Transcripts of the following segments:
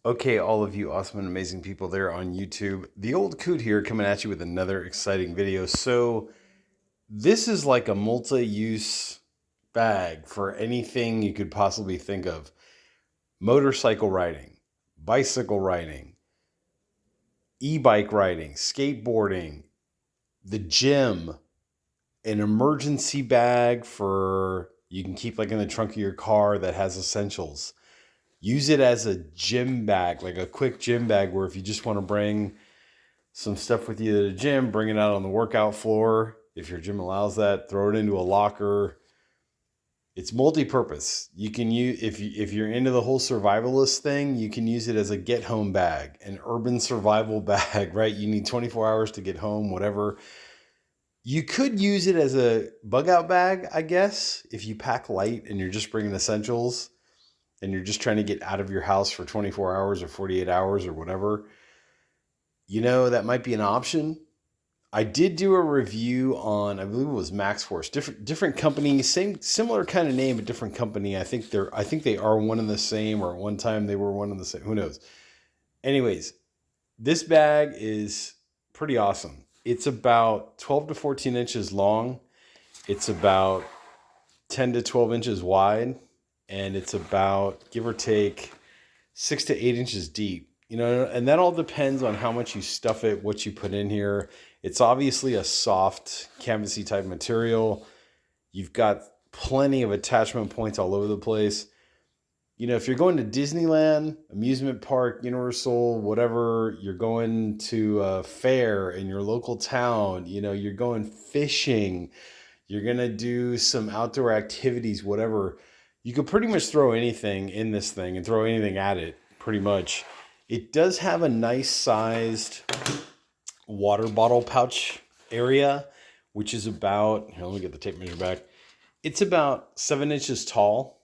Okay, all of you awesome and amazing people there on YouTube. The Old Coot here coming at you with another exciting video. So this is like a multi-use bag for anything you could possibly think of. Motorcycle riding, bicycle riding, e-bike riding, skateboarding, the gym, an emergency bag for you can keep like in the trunk of your car that has essentials. Use it as a gym bag, like a quick gym bag where if you just want to bring some stuff with you to the gym, bring it out on the workout floor. If your gym allows that, throw it into a locker. It's multi-purpose. You can use, if you're into the whole survivalist thing, you can use it as a get-home bag, an urban survival bag, right? You need 24 hours to get home, whatever. You could use it as a bug-out bag, I guess, if you pack light and you're just bringing essentials and you're just trying to get out of your house for 24 hours or 48 hours or whatever, you know, that might be an option. I did do a review on, I believe it was MaxForce, different company, similar kind of name, but different company. I think they are one and the same, or at one time they were one and the same. Who knows? Anyways, this bag is pretty awesome. It's about 12 to 14 inches long. It's about 10 to 12 inches wide. And it's about, give or take, 6 to 8 inches deep. You know, and that all depends on how much you stuff it, what you put in here. It's obviously a soft, canvasy type material. You've got plenty of attachment points all over the place. You know, if you're going to Disneyland, amusement park, Universal, whatever, you're going to a fair in your local town, you know, you're going fishing, you're going to do some outdoor activities, whatever. You could pretty much throw anything in this thing and throw anything at it, pretty much. It does have a nice sized water bottle pouch area, which is about, here, let me get the tape measure back. It's about 7 inches tall,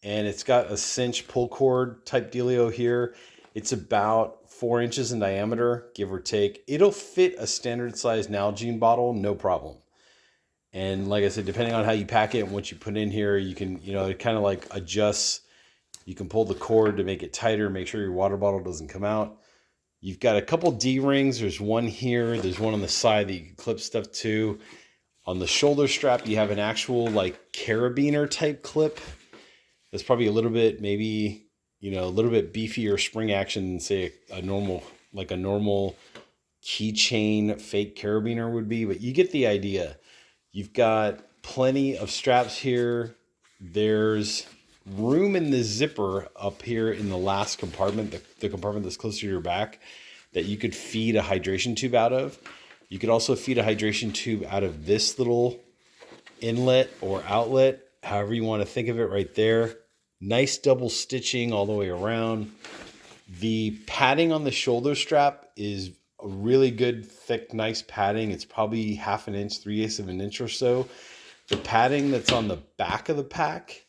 and it's got a cinch pull cord type dealio here. It's about 4 inches in diameter, give or take. It'll fit a standard size Nalgene bottle, no problem. And like I said, depending on how you pack it and what you put in here, you can, you know, it kind of like adjusts. You can pull the cord to make it tighter, make sure your water bottle doesn't come out. You've got a couple D-rings. There's one here. There's one on the side that you can clip stuff to. On the shoulder strap, you have an actual like carabiner type clip. That's probably a little bit, maybe, you know, a little bit beefier spring action than say a normal keychain fake carabiner would be, but you get the idea. You've got plenty of straps here. There's room in the zipper up here in the last compartment, the compartment that's closer to your back, that you could feed a hydration tube out of. You could also feed a hydration tube out of this little inlet or outlet, however you want to think of it, right there. Nice double stitching all the way around. The padding on the shoulder strap is a really good, thick, nice padding. It's probably half an inch, 3/8 of an inch or so. The padding that's on the back of the pack,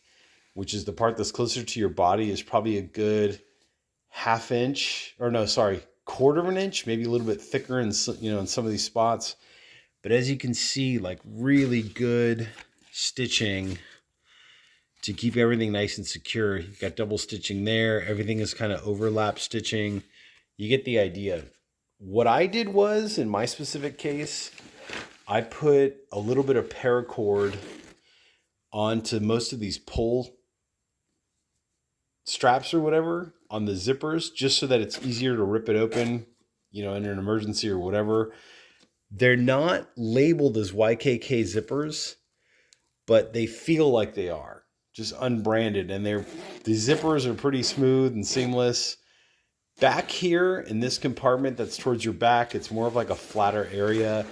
which is the part that's closer to your body, is probably a good quarter of an inch, maybe a little bit thicker in, you know, in some of these spots. But as you can see, like really good stitching to keep everything nice and secure. You've got double stitching there. Everything is kind of overlap stitching. You get the idea. What I did was, in my specific case, I put a little bit of paracord onto most of these pull straps or whatever on the zippers, just so that it's easier to rip it open, you know, in an emergency or whatever. They're not labeled as YKK zippers, but they feel like they are, just unbranded. And the zippers are pretty smooth and seamless. Back here in this compartment that's towards your back, it's more of like a flatter area.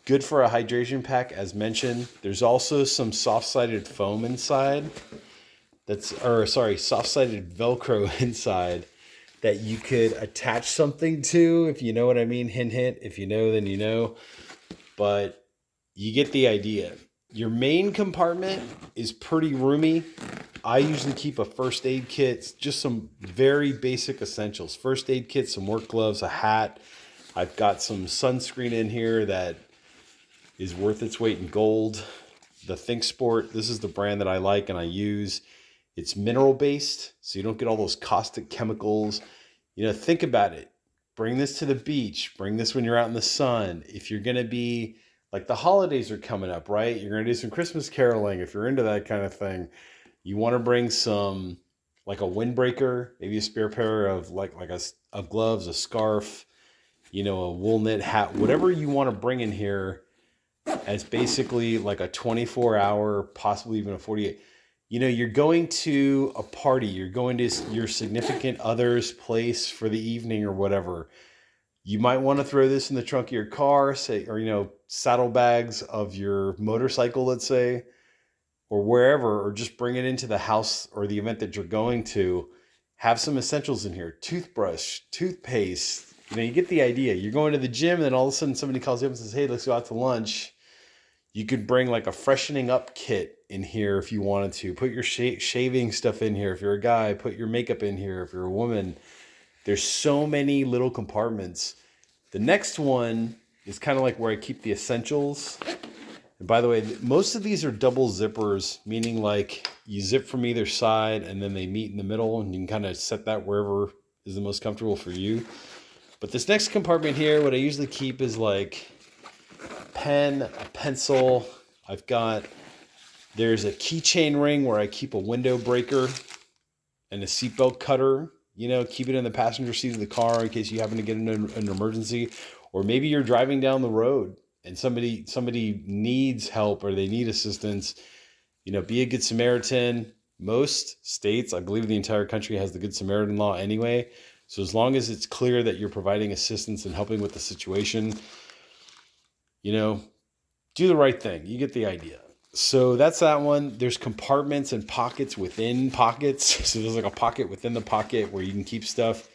Good for a hydration pack, as mentioned. There's also some soft-sided foam inside. Soft-sided Velcro inside that you could attach something to, if you know what I mean. Hint, hint. If you know, then you know. But you get the idea. Your main compartment is pretty roomy. I usually keep a first aid kit, just some very basic essentials. First aid kit, some work gloves, a hat. I've got some sunscreen in here that is worth its weight in gold. The ThinkSport, this is the brand that I like and I use. It's mineral based, so you don't get all those caustic chemicals. You know, think about it. Bring this to the beach. Bring this when you're out in the sun. If you're going to be, like, the holidays are coming up, right? You're going to do some Christmas caroling. If you're into that kind of thing, you want to bring some, like a windbreaker, maybe a spare pair of of gloves, a scarf, you know, a wool knit hat, whatever you want to bring in here as basically like a 24-hour, possibly even a 48. You know, you're going to a party, you're going to your significant other's place for the evening or whatever. You might want to throw this in the trunk of your car, say, or, you know, saddlebags of your motorcycle, let's say, or wherever, or just bring it into the house or the event that you're going to. Have some essentials in here: toothbrush, toothpaste. You know, you get the idea. You're going to the gym and then all of a sudden somebody calls you up and says, hey, let's go out to lunch. You could bring like a freshening up kit in here if you wanted to. Put your shaving stuff in here if you're a guy. Put your makeup in here if you're a woman. There's so many little compartments. The next one is kind of like where I keep the essentials. And by the way, most of these are double zippers, meaning like you zip from either side and then they meet in the middle, and you can kind of set that wherever is the most comfortable for you. But this next compartment here, what I usually keep is like a pen, a pencil. There's a keychain ring where I keep a window breaker and a seatbelt cutter. You know, keep it in the passenger seat of the car in case you happen to get into an emergency. Or maybe you're driving down the road and somebody needs help or they need assistance. You know, be a good Samaritan. Most states, I believe the entire country, has the Good Samaritan law anyway. So as long as it's clear that you're providing assistance and helping with the situation, you know, do the right thing. You get the idea. So that's that one. There's compartments and pockets within pockets. So there's like a pocket within the pocket where you can keep stuff.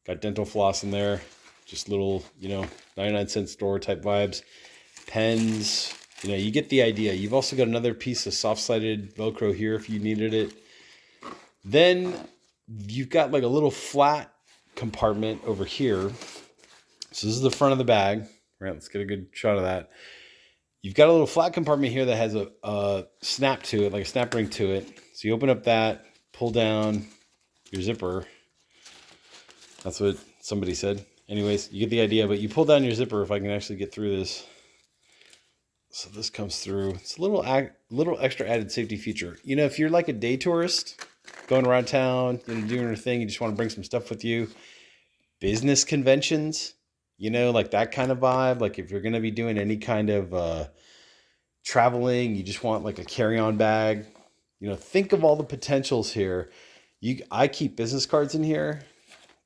Got dental floss in there. Just little, you know, 99-cent store type vibes. Pens. You know, you get the idea. You've also got another piece of soft-sided Velcro here if you needed it. Then you've got like a little flat compartment over here. So this is the front of the bag. Right, let's get a good shot of that. You've got a little flat compartment here that has a snap to it, like a snap ring to it. So you open up that, pull down your zipper. That's what somebody said. Anyways, you get the idea, but you pull down your zipper, if I can actually get through this. So this comes through. It's a little extra added safety feature. You know, if you're like a day tourist, going around town, you know, doing your thing, you just want to bring some stuff with you. Business conventions, you know, like that kind of vibe. Like if you're going to be doing any kind of traveling, you just want like a carry-on bag. You know, think of all the potentials here. I keep business cards in here.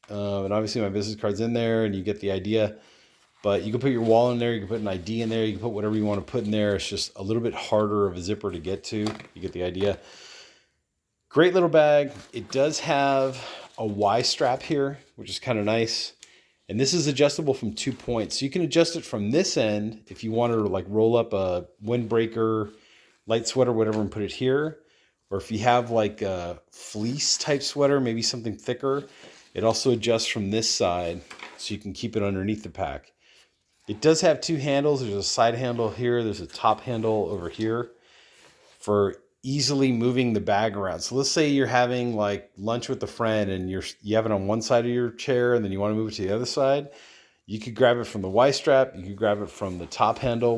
And obviously my business card's in there and you get the idea. But you can put your wallet in there. You can put an ID in there. You can put whatever you want to put in there. It's just a little bit harder of a zipper to get to. You get the idea. Great little bag. It does have a Y strap here, which is kind of nice. And this is adjustable from 2 points. So you can adjust it from this end if you wanted to like roll up a windbreaker, light sweater, whatever, and put it here. Or if you have like a fleece type sweater, maybe something thicker, it also adjusts from this side so you can keep it underneath the pack. It does have two handles. There's a side handle here. There's a top handle over here for easily moving the bag around. So let's say you're having like lunch with a friend and you have it on one side of your chair and then you want to move it to the other side. You could grab it from the Y strap. You could grab it from the top handle,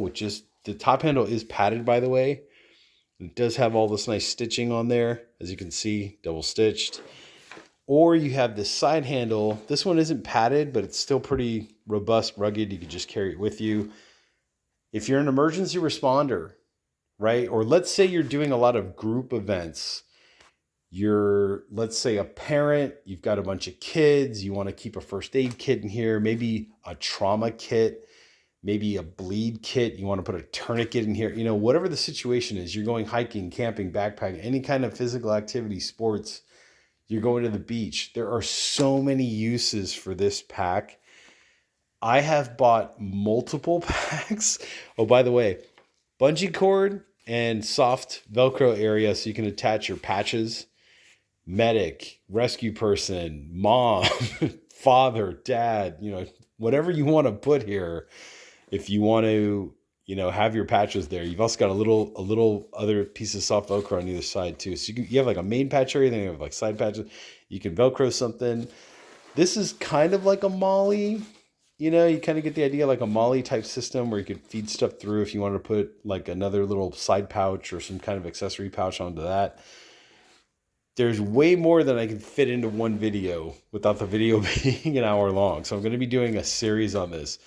the top handle is padded, by the way. It does have all this nice stitching on there, as you can see, double stitched. Or you have this side handle. This one isn't padded, but it's still pretty robust, rugged. You could just carry it with you. If you're an emergency responder, right? Or let's say you're doing a lot of group events. Let's say a parent, you've got a bunch of kids. You want to keep a first aid kit in here, maybe a trauma kit, maybe a bleed kit. You want to put a tourniquet in here. You know, whatever the situation is, you're going hiking, camping, backpacking, any kind of physical activity, sports. You're going to the beach. There are so many uses for this pack. I have bought multiple packs. Oh, by the way, bungee cord and soft Velcro area so you can attach your patches. Medic, rescue person, mom, father, dad, you know, whatever you want to put here. If you want to, you know, have your patches there. You've also got a little other piece of soft Velcro on either side too. So you have like a main patch area, then you have like side patches. You can Velcro something. This is kind of like a molly. You know, you kind of get the idea, like a molly type system where you could feed stuff through if you wanted to put like another little side pouch or some kind of accessory pouch onto that. There's way more than I can fit into one video without the video being an hour long. So I'm going to be doing a series on this.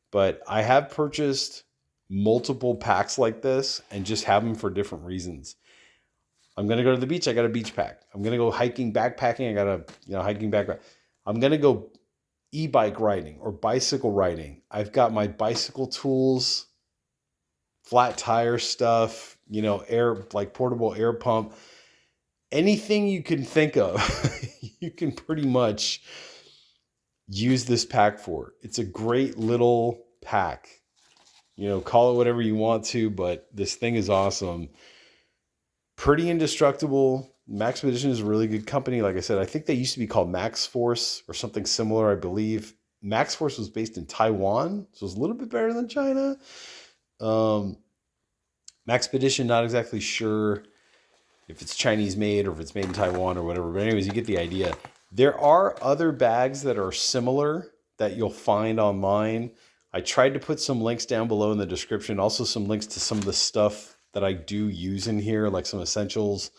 But I have purchased multiple packs like this and just have them for different reasons. I'm going to go to the beach. I got a beach pack. I'm going to go hiking, backpacking. I got a, hiking backpack. I'm going to go e-bike riding or bicycle riding. I've got my bicycle tools, flat tire stuff, air, like portable air pump. Anything you can think of, you can pretty much use this pack for. It's a great little pack. Call it whatever you want to, but this thing is awesome. Pretty indestructible. Maxpedition is a really good company. Like I said, I think they used to be called Max Force or something similar, I believe. Max Force was based in Taiwan, so it's a little bit better than China. Maxpedition, not exactly sure if it's Chinese made or if it's made in Taiwan or whatever. But anyways, you get the idea. There are other bags that are similar that you'll find online. I tried to put some links down below in the description. Also some links to some of the stuff that I do use in here, like some essentials.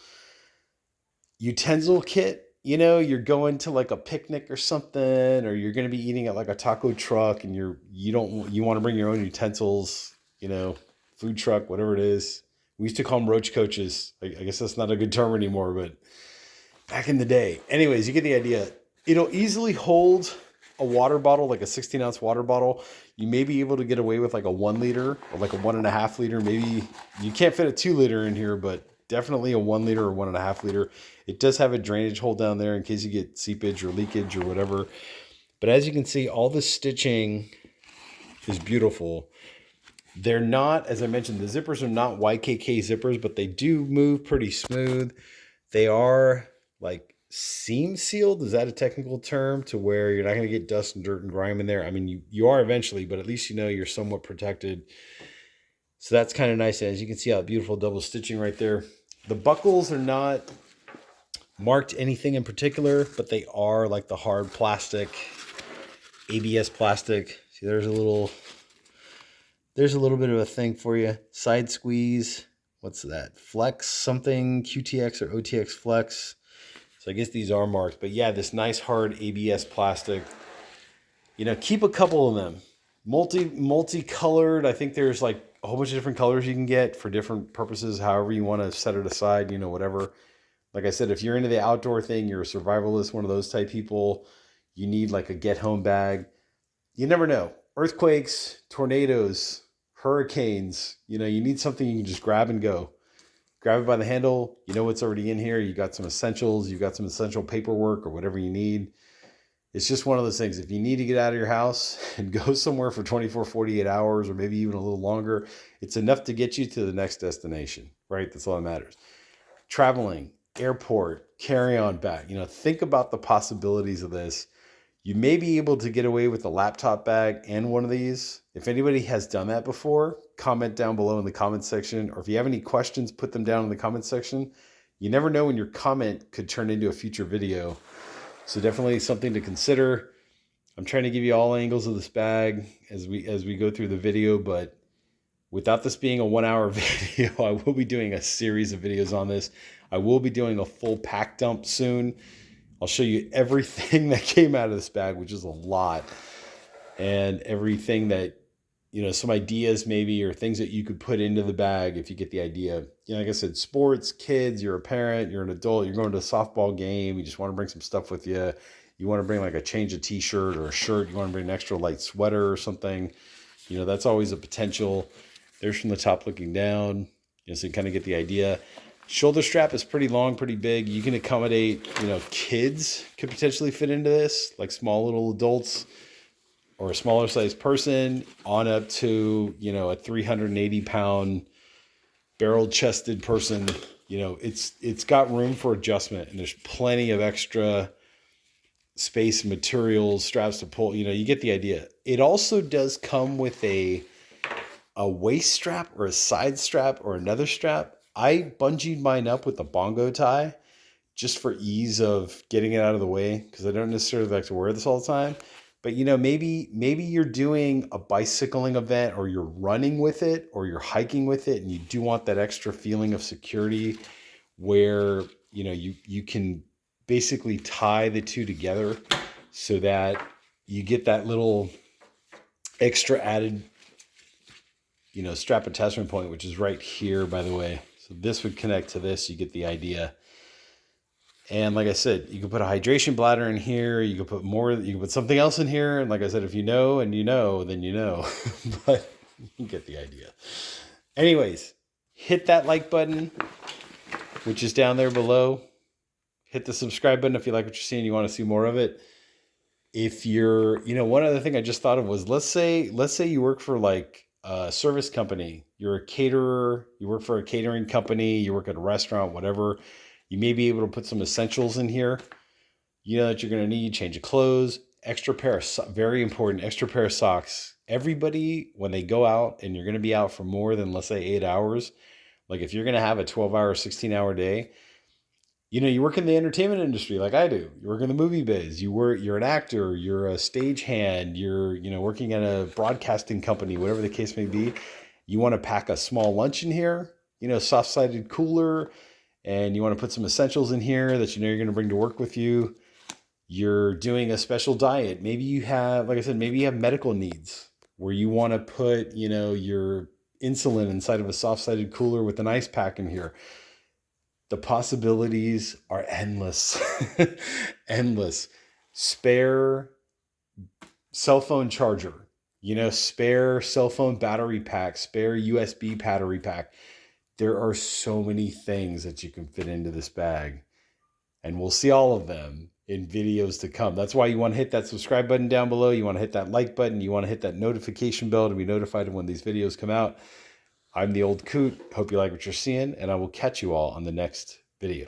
Utensil kit. You're going to like a picnic or something, or you're going to be eating at like a taco truck and you want to bring your own utensils, food truck, whatever it is. We used to call them roach coaches. I guess that's not a good term anymore, but back in the day. Anyways, you get the idea. It'll easily hold a water bottle, like a 16-ounce water bottle. You may be able to get away with like a 1 liter or like a 1.5 liter. Maybe you can't fit a 2 liter in here, but definitely a 1 liter or 1.5 liter. It does have a drainage hole down there in case you get seepage or leakage or whatever. But as you can see, all the stitching is beautiful. They're not, as I mentioned, the zippers are not YKK zippers, but they do move pretty smooth. They are like seam sealed. Is that a technical term? To where you're not going to get dust and dirt and grime in there. I mean, you are eventually, but at least you're somewhat protected. So that's kind of nice. As you can see how beautiful double stitching right there. The buckles are not marked anything in particular, but they are like the hard plastic, ABS plastic. See, there's a little bit of a thing for you. Side squeeze. What's that? Flex something, QTX or OTX Flex. So I guess these are marked. But yeah, this nice hard ABS plastic. Keep a couple of them. Multicolored. I think there's like a whole bunch of different colors you can get for different purposes. However you want to set it aside, whatever. Like I said, if you're into the outdoor thing, you're a survivalist, one of those type people, you need like a get home bag. You never know. Earthquakes, tornadoes, hurricanes, you need something you can just grab and go. Grab it by the handle. You know what's already in here. You got some essentials. You got some essential paperwork or whatever you need. It's just one of those things. If you need to get out of your house and go somewhere for 24, 48 hours, or maybe even a little longer, it's enough to get you to the next destination, right? That's all that matters. Traveling, airport, carry-on bag. Think about the possibilities of this. You may be able to get away with a laptop bag and one of these. If anybody has done that before, comment down below in the comment section. Or if you have any questions, put them down in the comment section. You never know when your comment could turn into a future video. So definitely something to consider. I'm trying to give you all angles of this bag as we go through the video, but without this being a 1 hour video, I will be doing a series of videos on this. I will be doing a full pack dump soon. I'll show you everything that came out of this bag, which is a lot. And everything that, some ideas maybe, or things that you could put into the bag if you get the idea. Like I said, sports, kids, you're a parent, you're an adult, you're going to a softball game, you just want to bring some stuff with you. You want to bring like a change of t-shirt or a shirt. You want to bring an extra light sweater or something. That's always a potential. There's from the top looking down, so you kind of get the idea. Shoulder strap is pretty long, pretty big. You can accommodate, kids could potentially fit into this, like small little adults or a smaller sized person on up to, a 380 pound barrel chested person. It's got room for adjustment, and there's plenty of extra space, materials, straps to pull. You get the idea. It also does come with a waist strap or a side strap or another strap. I bungeed mine up with a bongo tie just for ease of getting it out of the way, because I don't necessarily like to wear this all the time. But you know, maybe you're doing a bicycling event, or you're running with it, or you're hiking with it, and you do want that extra feeling of security where, you know, you can basically tie the two together so that you get that little extra added, you know, strap attachment point, which is right here, by the way. So this would connect to this. You get the idea. And like I said, you can put a hydration bladder in here. You can put more, you can put something else in here. And like I said, if you know and you know, then you know. But you get the idea. Anyways, hit that like button, which is down there below. Hit the subscribe button if you like what you're seeing, you want to see more of it. If you're, you know, one other thing I just thought of was, let's say you work for like a service company. You're a caterer, you work for a catering company, you work at a restaurant, whatever. You may be able to put some essentials in here, you know, that you're going to need. Change of clothes, extra pair of, very important, extra pair of socks. Everybody, when they go out and you're going to be out for more than, let's say, 8 hours, like if you're going to have a 12-hour, 16-hour day, you know, you work in the entertainment industry like I do. You work in the movie biz. You're an actor. You're a stagehand. You're, you know, working at a broadcasting company, whatever the case may be. You want to pack a small lunch in here, you know, soft-sided cooler, and you want to put some essentials in here that you know you're going to bring to work with you. You're doing a special diet. Maybe you have, like I said, maybe you have medical needs where you want to put, you know, your insulin inside of a soft-sided cooler with an ice pack in here. The possibilities are endless. Endless. Spare cell phone charger, you know, spare cell phone battery pack, spare USB battery pack. There are so many things that you can fit into this bag, and we'll see all of them in videos to come. That's why you want to hit that subscribe button down below. You want to hit that like button. You want to hit that notification bell to be notified of when these videos come out. I'm the Old Coot. Hope you like what you're seeing, and I will catch you all on the next video.